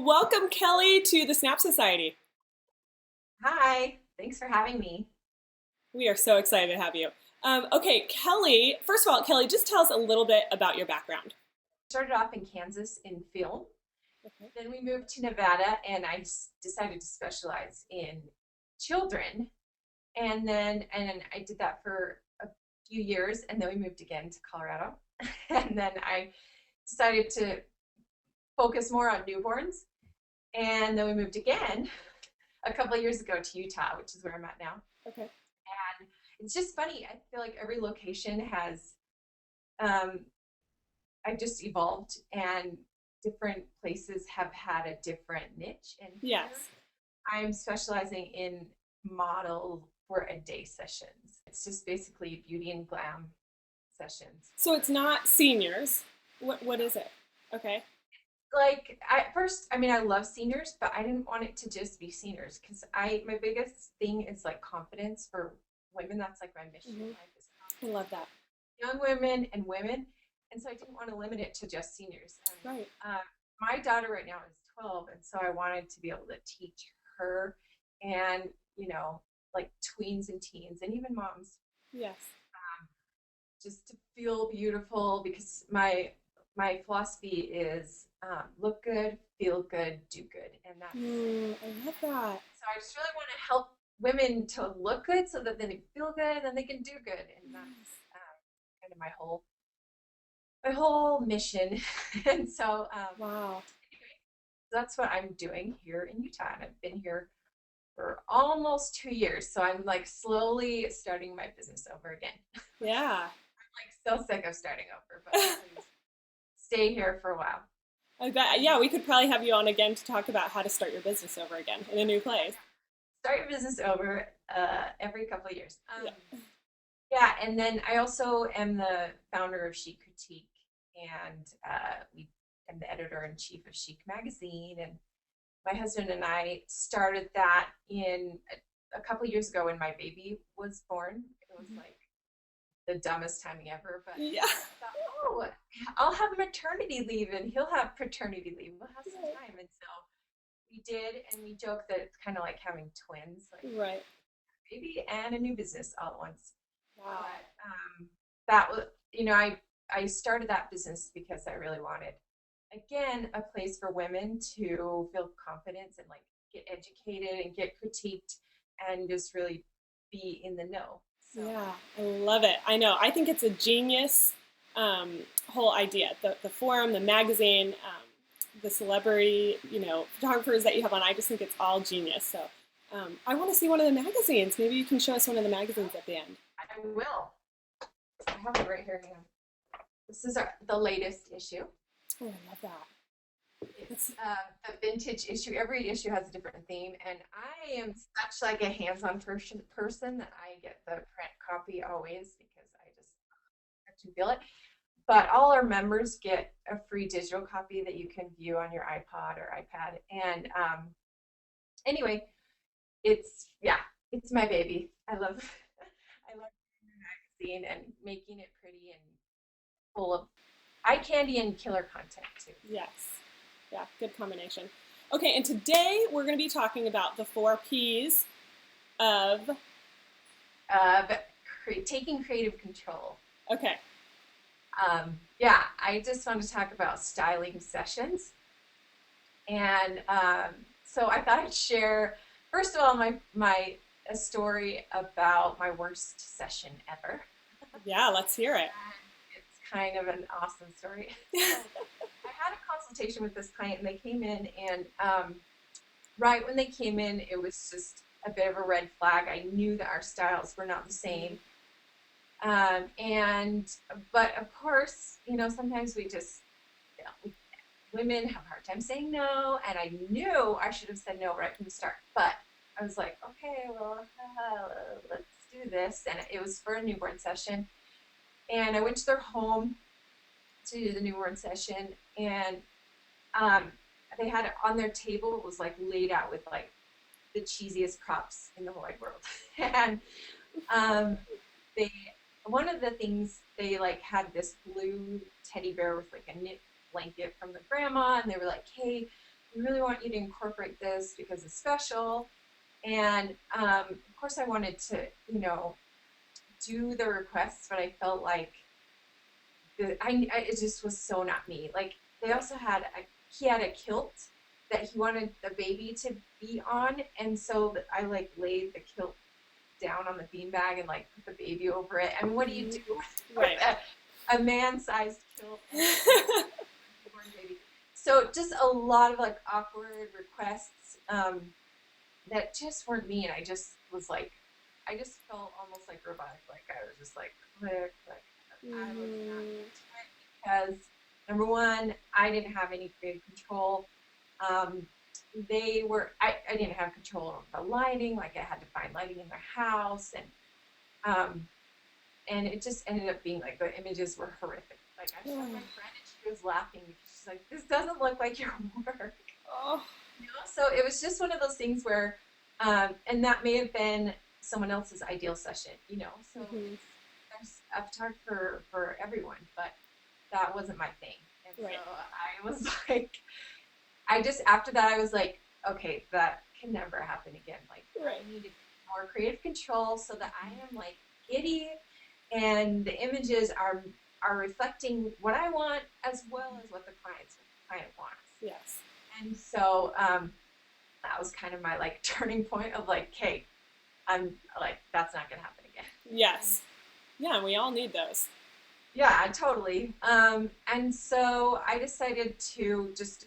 Well, welcome, Kelly, to the Snap Society. Hi, thanks for having me. We are so excited to have you. Okay, Kelly, first of all, Kelly, just tell us a little bit about your background. Started off in Kansas in film. Okay. Then we moved to Nevada and decided to specialize in children. And I did that for a few years and then we moved again to Colorado. And then I decided to focus more on newborns. And then we moved again a couple of years ago to Utah, which is where I'm at now. Okay. And it's just funny. I feel like every location has um, I've just evolved and different places have had a different niche. And here Yes. I'm specializing in model for a day sessions. It's just basically beauty and glam sessions. So it's not seniors. What is it? Okay. Like at first, I mean, I love seniors, but I didn't want it to just be seniors because my biggest thing is like confidence for women. That's like my mission in Hmm. life is I love that. young women and women. And so I didn't want to limit it to just seniors. Right. And my daughter right now is 12, and so I wanted to be able to teach her and, like tweens and teens and even moms Yes. just to feel beautiful because my philosophy is look good, feel good, do good. And that's I love that. so I just really want to help women to look good so that they feel good and they can do good. And that's Yes. kind of my whole mission. And so Wow. anyway, that's what I'm doing here in Utah. And I've been here for almost 2 years. So I'm like slowly starting my business over again. Yeah. Like so sick of starting over, but please stay here for a while. I bet. Yeah, we could probably have you on again to talk about how to start your business over again in a new place. Start your business over every couple of years. Yeah. Yeah, and then I also am the founder of Chic Critique, and we am the editor in chief of Chic Magazine. And my husband and I started that in a couple of years ago when my baby was born. It was Mhm. like the dumbest timing ever, but Yeah. I thought, oh, I'll have maternity leave and he'll have paternity leave. We'll have some time. And so we did, and we joke that it's kind of like having twins, like Right. baby and a new business all at once. Wow. But that was, I started that business because I really wanted, again, a place for women to feel confidence and like get educated and get critiqued and just really be in the know. So Yeah, I love it. I know. I think it's a genius whole idea. The forum, the magazine, the celebrity, photographers that you have on. I just think it's all genius. So I want to see one of the magazines. Maybe you can show us one of the magazines at the end. I will. I have it right here. This is the latest issue. Oh, I love that. It's That's the vintage issue. Every issue has a different theme, and I am such like a hands-on person that I get the print copy always because I just have to feel it. But all our members get a free digital copy that you can view on your iPod or iPad. And anyway, it's my baby. I love I love the magazine and making it pretty and full of eye candy and killer content too. yes. Yeah, good combination. Okay, and today we're going to be talking about the four P's of. But taking creative control. Okay. Yeah, I just want to talk about styling sessions. And so I thought I'd share, first of all, my a story about my worst session ever. Yeah, let's hear it. And it's kind of an awesome story. So I had a consultation with this client, and they came in, and right when they came in, it was just a bit of a red flag. I knew that our styles were not the same. And but of course, sometimes we just, women have a hard time saying no, and I knew I should have said no right from the start. But I was like, okay, well, let's do this, and it was for a newborn session. And I went to their home to do the newborn session, and um, they had it on their table. It was like laid out with like the cheesiest props in the whole wide world, and um, they one of the things they like had this blue teddy bear with like a knit blanket from the grandma, and they were like, hey, we really want you to incorporate this because it's special. And of course, I wanted to, do the requests, but I felt like it just was so not me. Like they Right. also had he had a kilt that he wanted the baby to be on, and so I like laid the kilt down on the beanbag and like put the baby over it. I mean, what do you Mhm. do with Right. a man-sized kilt and a newborn baby? So just a lot of like awkward requests that just weren't me, and I just was like, I just felt almost like robotic. Like I was just like click, click. I was not Mhm. into it because number one, I didn't have any creative control. Um, I didn't have control over the lighting. Like I had to find lighting in their house, um, and it just ended up being like the images were horrific. Like I showed my friend and she was laughing because she's like, "This doesn't look like your work." Oh. So it was just one of those things where, and that may have been someone else's ideal session. So Mhm. there's a photographer for everyone, but that wasn't my thing. And so Right. I was like, I just, after that, I was like, okay, that can never happen again. Like, Right. I needed more creative control so that I am like giddy and the images are reflecting what I want as well as what the client wants. Yes. And so that was kind of my like turning point of like, okay, I'm like, that's not gonna happen again. And Yes. Yeah, we all need those. yeah, totally. And so I decided to just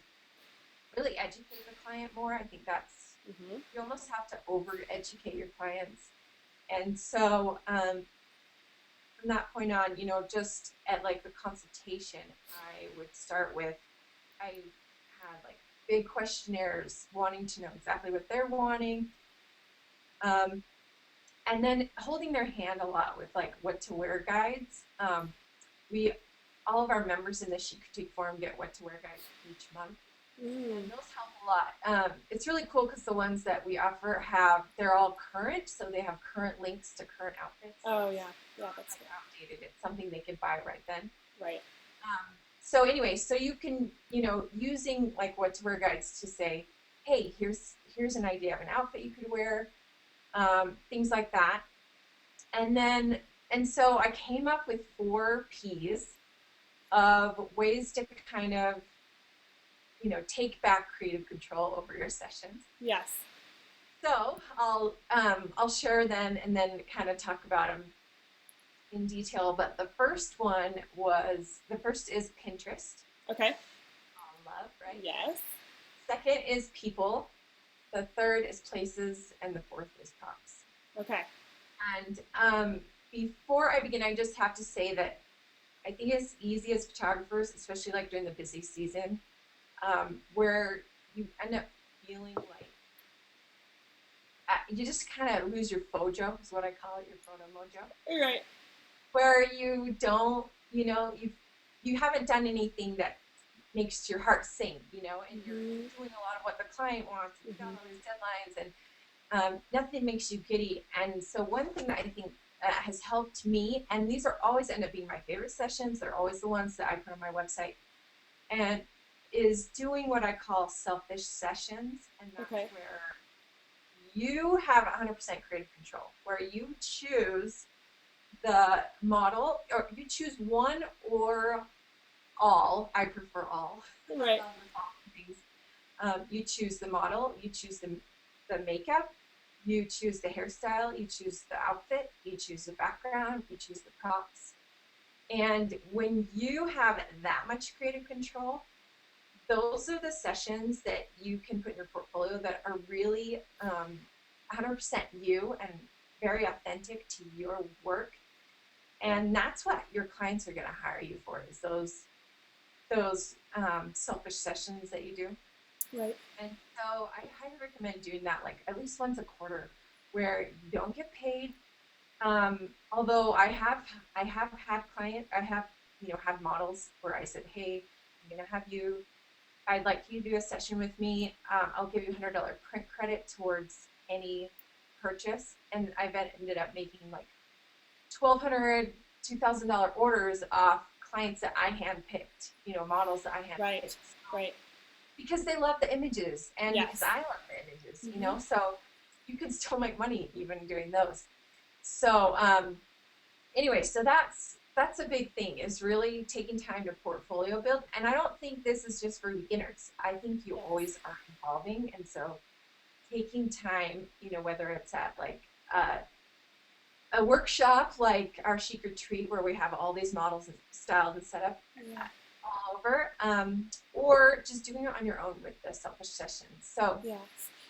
really educate the client more. I think that's, Mhm. you almost have to over educate your clients. And so from that point on, just at like the consultation, I would start with, I had like big questionnaires wanting to know exactly what they're wanting. Um, and then holding their hand a lot with like what to wear guides. We all of our members in the Chic Critique forum get what to wear guides each month, Mm. and those help a lot. It's really cool because the ones that we offer they're all current, so they have current links to current outfits, so Oh it's yeah. Yeah, not that's like good. outdated. It's something they can buy right then. Right. So anyway, so you can, using like what to wear guides to say, hey, here's an idea of an outfit you could wear, things like that. And then, and so I came up with 4 P's of ways to kind of, take back creative control over your sessions. Yes. So I'll share them and then kind of talk about them in detail. But the first is Pinterest. Okay. All love, right? Yes. Second is people. The third is places, and the fourth is props. Okay. And before I begin, I just have to say that I think it's easy as photographers, especially like during the busy season, where you end up feeling like you just kind of lose your fojo, is what I call it, your photo mojo, Right. where you don't, you haven't done anything that makes your heart sing, and you're Mhm. doing a lot of what the client wants, and you've got Mhm. all these deadlines, and nothing makes you giddy. And so one thing that I think has helped me, and these are always end up being my favorite sessions, they're always the ones that I put on my website, and is doing what I call selfish sessions. And that's Okay. where you have 100% creative control, where you choose the model, or you choose one or all. I prefer all. I Right. love all things. You choose the model, you choose the makeup, you choose the hairstyle, you choose the outfit, you choose the background, you choose the props. And when you have that much creative control, those are the sessions that you can put in your portfolio that are really 100% you and very authentic to your work. And that's what your clients are going to hire you for, is those selfish sessions that you do. Right. And so I highly recommend doing that like at least once a quarter, where you don't get paid. Although I have had had models where I said, hey, I'm gonna have you. I'd like you to do a session with me. I'll give you $100 print credit towards any purchase, and I've ended up making like 1,200, $2,000 orders off clients that I handpicked, models that I Right. handpicked. Right. because they love the images, and because Yes. I love the images, you know, so you can still make money even doing those. So anyway, so that's a big thing, is really taking time to portfolio build. And I don't think this is just for beginners. I think you Yes. always are evolving. And so taking time, you know, whether it's at like uh, a workshop like our Chic Retreat where we have all these models and styled and set up Yeah. all over, or just doing it on your own with the selfish sessions. So Yes.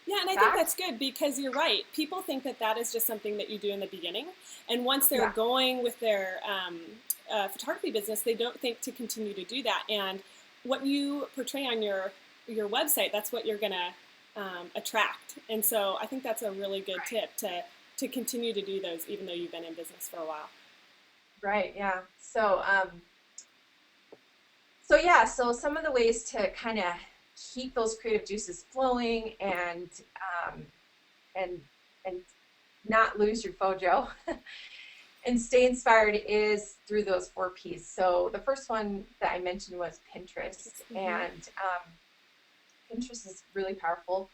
Yeah, and I think that's, that's good because you're right. People think that that is just something that you do in the beginning, and once they're yeah, going with their photography business, they don't think to continue to do that. And what you portray on your website, that's what you're gonna attract. And so I think that's a really good right, tip to continue to do those, even though you've been in business for a while. right, yeah. So yeah, so some of the ways to kind of keep those creative juices flowing um, and and not lose your fojo and stay inspired is through those 4 P's. So the first one that I mentioned was Pinterest, Mm-hmm. and Pinterest is really powerful.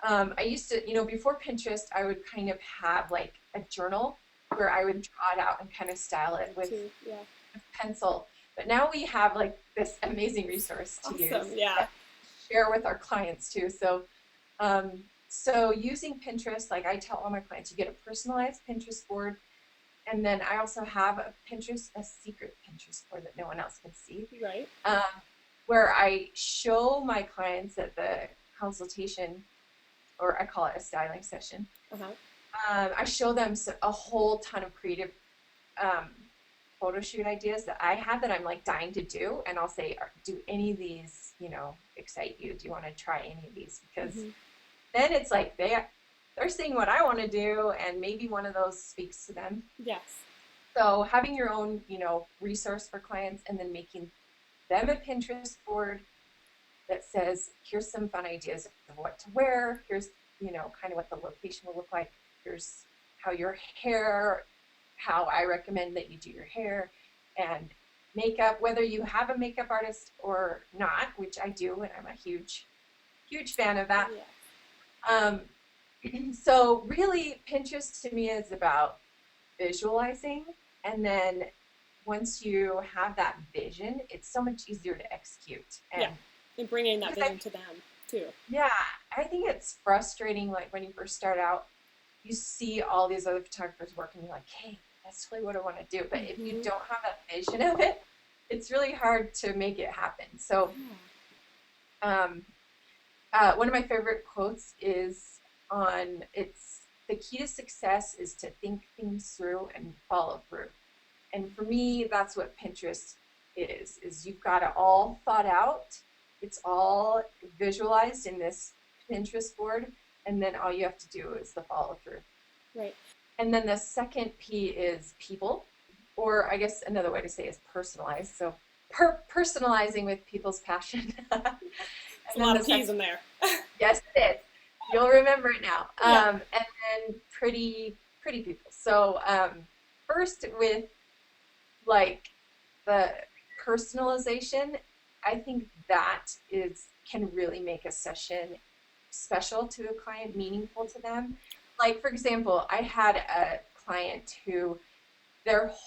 I used to, you know, before Pinterest, I would kind of have like a journal where I would draw it out and kind of style it Me with too. Yeah. pencil. But now we have like this amazing resource to use Awesome. Yeah. that we share with our clients too. So using Pinterest, like I tell all my clients, you get a personalized Pinterest board, and then I also have a secret Pinterest board that no one else can see, Right. um, where I show my clients at the consultation, or I call it a styling session. Uh-huh. I show them a whole ton of creative um, photo shoot ideas that I have that I'm like dying to do. And I'll say, do any of these, you know, excite you? Do you want to try any of these? Because Mm-hmm. then it's like they're seeing what I want to do, and maybe one of those speaks to them. Yes. So having your own, you know, resource for clients, and then making them a Pinterest board that says, here's some fun ideas of what to wear. Here's, you know, kind of what the location will look like. Here's how your hair, how I recommend that you do your hair, and makeup, whether you have a makeup artist or not, which I do, and I'm a huge, huge fan of that. Yeah. Um, so really, Pinterest to me is about visualizing, and then once you have that vision, it's so much easier to execute. Yeah. And And bringing that because vision to them too. yeah, I think it's frustrating. Like when you first start out, you see all these other photographers work, and you're like, hey, that's really what I want to do. But if you Mm-hmm. don't have that vision of it, it's really hard to make it happen. So, Yeah. um, one of my favorite quotes is on it's the key to success is to think things through and follow through. And for me, that's what Pinterest is you've got it all thought out. It's all visualized in this Pinterest board. And then all you have to do is the follow through. Right. And then the second P is people, or I guess another way to say is personalized. So personalizing with people's passion. And It's a then lot the of peas second, in there. yes, it is. You'll remember it now. Yeah. And then pretty people. So first with like the personalization, I think that is can really make a session special to a client, meaningful to them. Like for example, I had a client who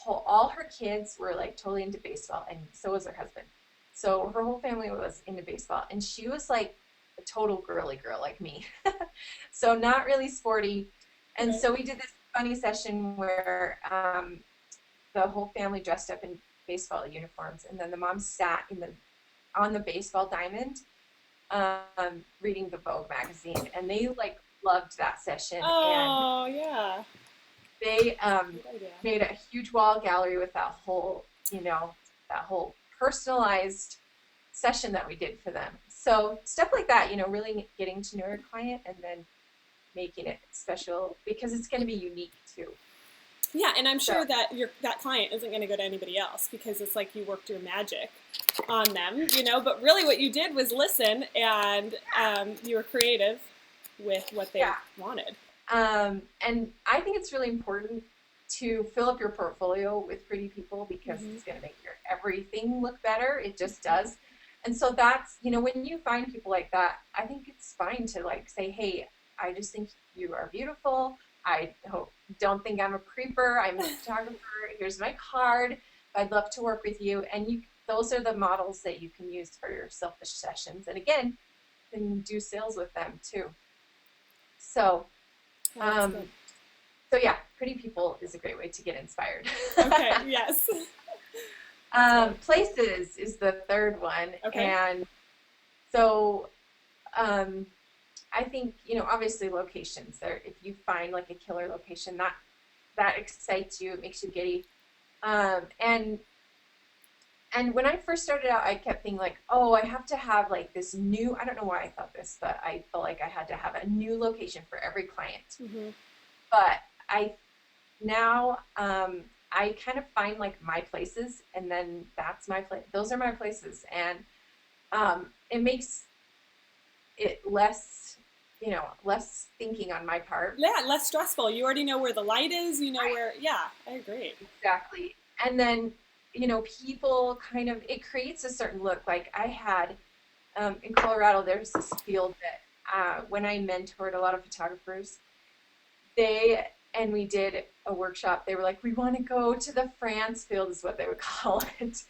all her kids were like totally into baseball, and so was her husband. So her whole family was into baseball, and she was like a total girly girl like me. So not really sporty. And Right. so we did this funny session where the whole family dressed up in baseball uniforms, and then the mom sat on the baseball diamond, reading the Vogue magazine, and they like loved that session, and Oh yeah. they Good idea. made a huge wall gallery with that whole, you know, that whole personalized session that we did for them. So stuff like that, you know, really getting to know your client and then making it special because it's going to be unique too. Yeah, and I'm So sure that that client isn't going to go to anybody else because it's like you worked your magic on them, you know. But really, what you did was listen, and you were creative with what they yeah, wanted. and I think it's really important to fill up your portfolio with pretty people because Mm-hmm. it's going to make your everything look better. It just does. And so that's, when you find people like that, I think it's fine to like say, hey, I just think you are beautiful. Don't think I'm a creeper. I'm a photographer. Here's my card. I'd love to work with you. And those are the models that you can use for your selfish sessions. And again, you can do sales with them too. So, That's good. so yeah, pretty people is a great way to get inspired. Okay, yes. Places is the third one. Okay. And so, I think, obviously locations there, if you find like a killer location that excites you, it makes you giddy. And when I first started out, I kept thinking like, oh, I have to have like this new, I don't know why I thought this, but I felt like I had to have a new location for every client. Mm-hmm. But now, I kind of find like my places, and then that's my place. Those are my places. And, it makes it less thinking on my part. Yeah, less stressful. You already know where the light is, Right. where, yeah, I agree. Exactly. And then, people it creates a certain look. Like I had, in Colorado, there's this field that, when I mentored a lot of photographers, and we did a workshop, they were like, we want to go to the France field is what they would call it.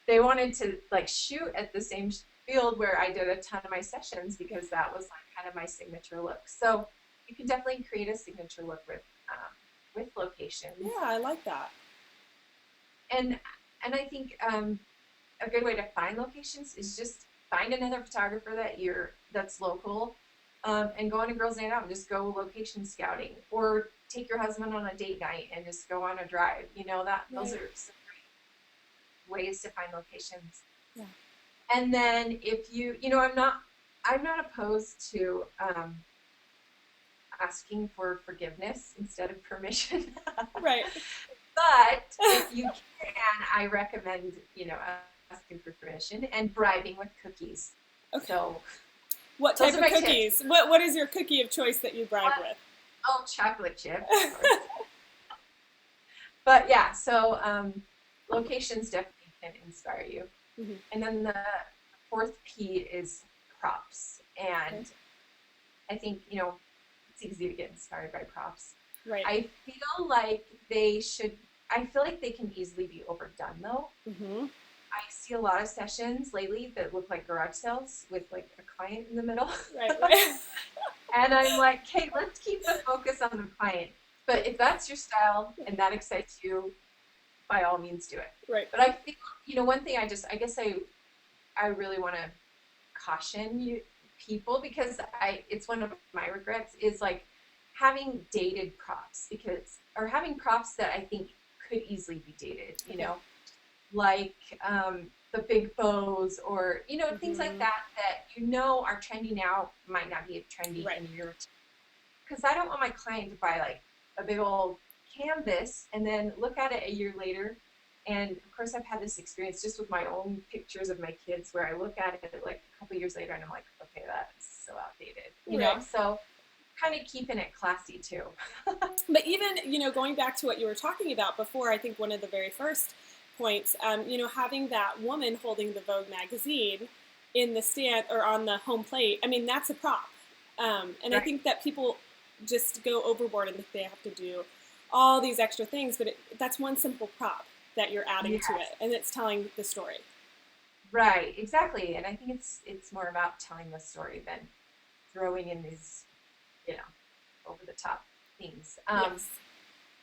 They wanted to like shoot at the same field where I did a ton of my sessions because that was like kind of my signature look. So you can definitely create a signature look with locations. Yeah, I like that. And I think, a good way to find locations is just find another photographer that's local, and go on a girls' night out and just go location scouting, or take your husband on a date night and just go on a drive. Those are some great ways to find locations. Yeah. And then if I'm not opposed to, asking for forgiveness instead of permission. Right. But if you can, I recommend, asking for permission and bribing with cookies. Okay. So, what type of cookies? What is your cookie of choice that you bribe with? Oh, chocolate chip. But yeah, so, locations definitely can inspire you. Mm-hmm. And then the fourth P is props. And I think, it's easy to get inspired by props. Right. I feel like they can easily be overdone though. Mm-hmm. I see a lot of sessions lately that look like garage sales with like a client in the middle. Right. And I'm like, hey, let's keep the focus on the client. But if that's your style and that excites you, by all means do it. Right. But I feel, one thing I really want to caution you people, because it's one of my regrets, is like having dated props, or having props that I think could easily be dated, like, the big bows, or, things like that are trendy now, might not be trendy in a year or two. Because I don't want my client to buy like a big old canvas and then look at it a year later. And of course, I've had this experience just with my own pictures of my kids, where I look at it like a couple years later and I'm like, okay, that's so outdated, know? So kind of keeping it classy too. But even, going back to what you were talking about before, I think one of the very first points, having that woman holding the Vogue magazine in the stand or on the home plate, I mean, that's a prop. And I think that people just go overboard and think they have to do all these extra things, but that's one simple prop that you're adding to it, and it's telling the story. Right, exactly. And I think it's more about telling the story than throwing in these, over the top things. Yes.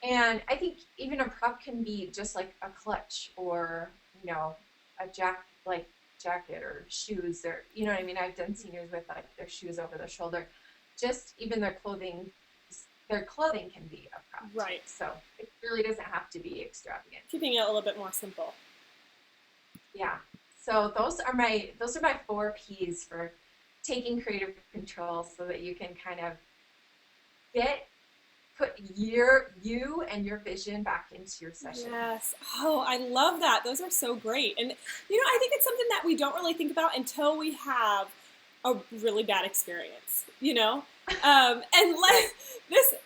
And I think even a prop can be just like a clutch, or, a jacket or shoes, or, you know what I mean? I've done seniors with like their shoes over their shoulder. Just even their clothing can be a prop. Right. So it really doesn't have to be extravagant. Keeping it a little bit more simple. Yeah. So those are my 4 P's for taking creative control, so that you can kind of put you and your vision back into your session. Yes. Oh, I love that. Those are so great. And, I think it's something that we don't really think about until we have a really bad experience, and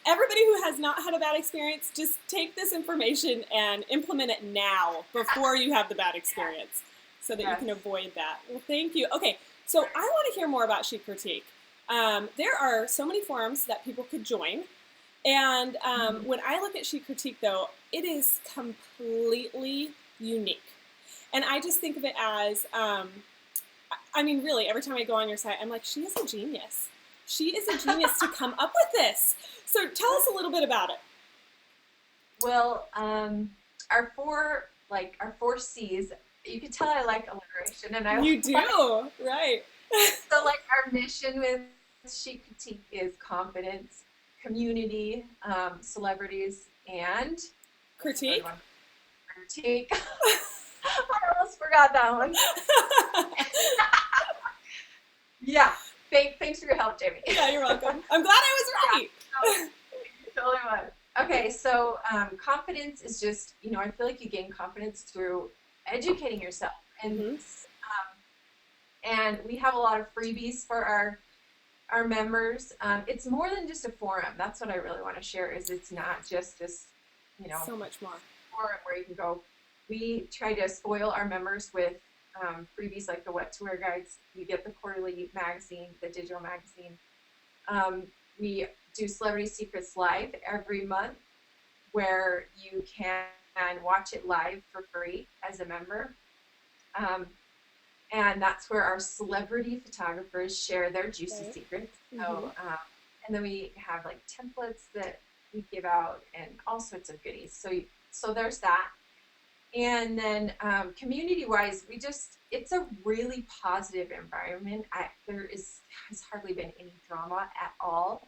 everybody who has not had a bad experience, just take this information and implement it now before you have the bad experience. so that you Yes. can avoid that. Well, thank you. Okay, so I want to hear more about Chic Critique. There are so many forums that people could join. And when I look at Chic Critique, though, it is completely unique. And I just think of it as, I mean, really, every time I go on your site, I'm like, she is a genius. She is a genius to come up with this. So tell us a little bit about it. Well, our four C's. You can tell I like alliteration, and I You do, right? so like our mission with Chic Critique is confidence, community, celebrities, and what's the third Critique. one? Critique. I almost forgot that one. Yeah. Thanks for your help, Jamie. Yeah, you're welcome. I'm glad I was right. You totally was. Okay, so confidence is just, I feel like you gain confidence through educating yourself. And we have a lot of freebies for our members. It's more than just a forum. That's what I really want to share, is it's not just this, So much more. forum where you can go. We try to spoil our members with freebies like the What to Wear guides. You get the quarterly magazine, the digital magazine. We do Celebrity Secrets Live every month, where you can watch it live for free as a member. And that's where our celebrity photographers share their juicy secrets. So, and then we have like templates that we give out and all sorts of goodies. So there's that. And then community-wise, it's a really positive environment. There has hardly been any drama at all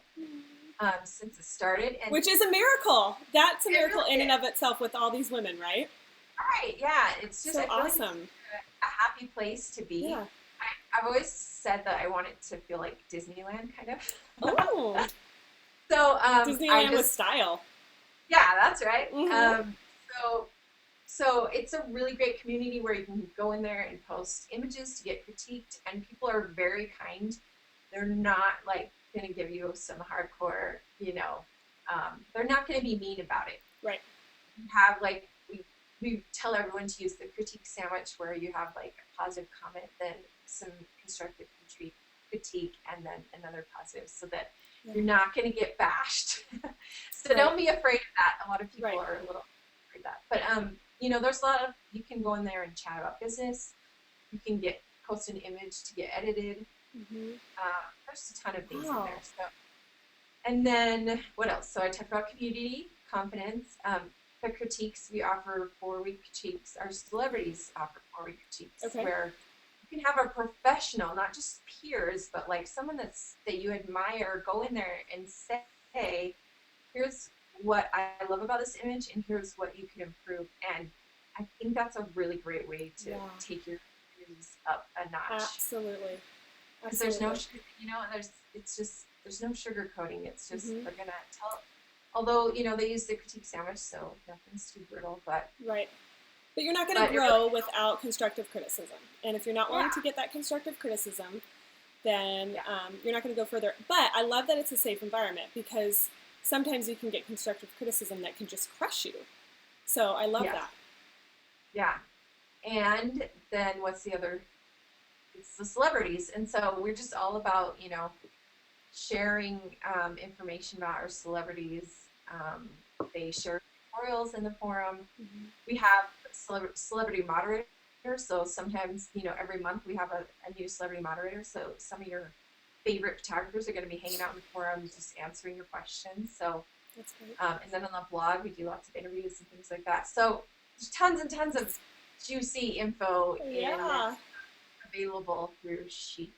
since it started. And which is a miracle. That's a miracle really in and of itself with all these women, right? Right, yeah. It's just so I feel awesome. like it's a happy place to be. Yeah. I've always said that I want it to feel like Disneyland, kind of. Oh. So Disneyland with style. Yeah, that's right. Mm-hmm. So it's a really great community where you can go in there and post images to get critiqued, and people are very kind. They're not like going to give you some hardcore, they're not going to be mean about it. Right. You have like, we tell everyone to use the critique sandwich, where you have like a positive comment, then some constructive critique, and then another positive, so that you're not going to get bashed. So don't be afraid of that. A lot of people are a little afraid of that. But, there's a lot of, you can go in there and chat about business. You can post an image to get edited. There's a ton of things in there. So, and then what else? So I talked about community, confidence. The critiques, we offer 4-week critiques. Our celebrities offer 4-week critiques, where you can have a professional, not just peers, but like someone that you admire, go in there and say, hey, here's what I love about this image, and here's what you can improve. And I think that's a really great way to take your images up a notch. Absolutely. Because there's no, there's no sugar coating. It's just, they're going to tell. Although, they use the critique sandwich, so nothing's too brittle, but. Right. But you're not going to grow without constructive criticism. And if you're not willing to get that constructive criticism, then you're not going to go further. But I love that it's a safe environment, because sometimes you can get constructive criticism that can just crush you. So I love that. Yeah. And then what's the other? It's the celebrities. And so we're just all about, sharing information about our celebrities. They share tutorials in the forum. We have celebrity moderators. So sometimes, every month we have a new celebrity moderator. So some of your favorite photographers are going to be hanging out in the forum, just answering your questions. So that's great. And then on the blog, we do lots of interviews and things like that. So there's tons and tons of juicy info available through Chic.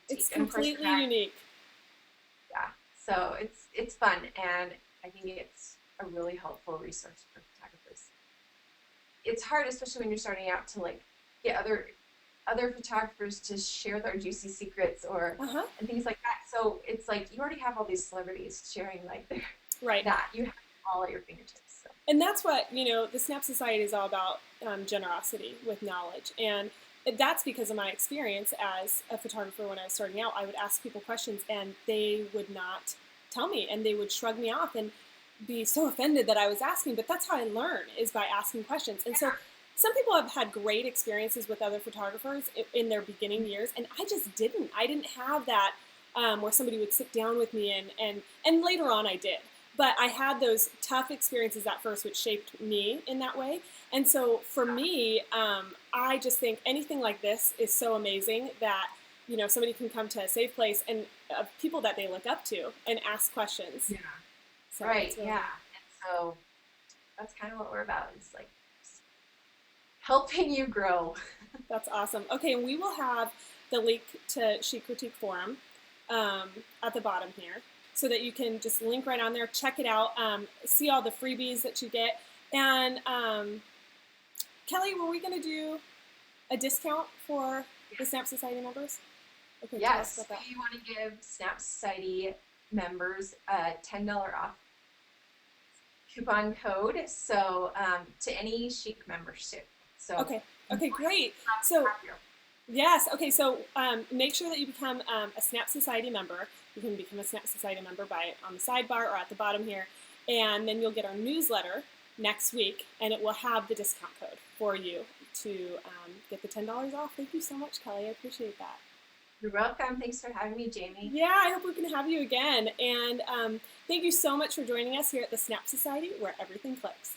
It's completely unique. Yeah, so it's fun, and I think it's a really helpful resource for photographers. It's hard, especially when you're starting out, to like get other photographers to share their juicy secrets or and things like that. So it's like you already have all these celebrities sharing like their that you have all at your fingertips. So. And that's what the Snap Society is all about: generosity with knowledge. And that's because of my experience as a photographer. When I was starting out, I would ask people questions, and they would not tell me, and they would shrug me off and be so offended that I was asking. But that's how I learn, is by asking questions. And so some people have had great experiences with other photographers in their beginning years, and I just didn't. I didn't have that where somebody would sit down with me, and later on I did. But I had those tough experiences at first, which shaped me in that way. And so for me, I just think anything like this is so amazing that somebody can come to a safe place and people that they look up to and ask questions. Yeah. So Right. really Yeah. And so that's kind of what we're about. Is like helping you grow. That's awesome. Okay, and we will have the link to Chic Critique Forum at the bottom here, so that you can just link right on there, check it out, see all the freebies that you get. And Kelly, were we going to do a discount for the Snap Society members? Okay, tell us Yes, about that. we want to give Snap Society members a $10 off coupon code. So to any Chic members too. So Okay, great. So yes, okay, so make sure that you become a Snap Society member. You can become a Snap Society member on the sidebar or at the bottom here, and then you'll get our newsletter next week, and it will have the discount code for you to get the $10 off. Thank you so much, Kelly. I appreciate that. You're welcome. Thanks for having me, Jamie. Yeah, I hope we can have you again. And thank you so much for joining us here at the Snap Society, where everything clicks.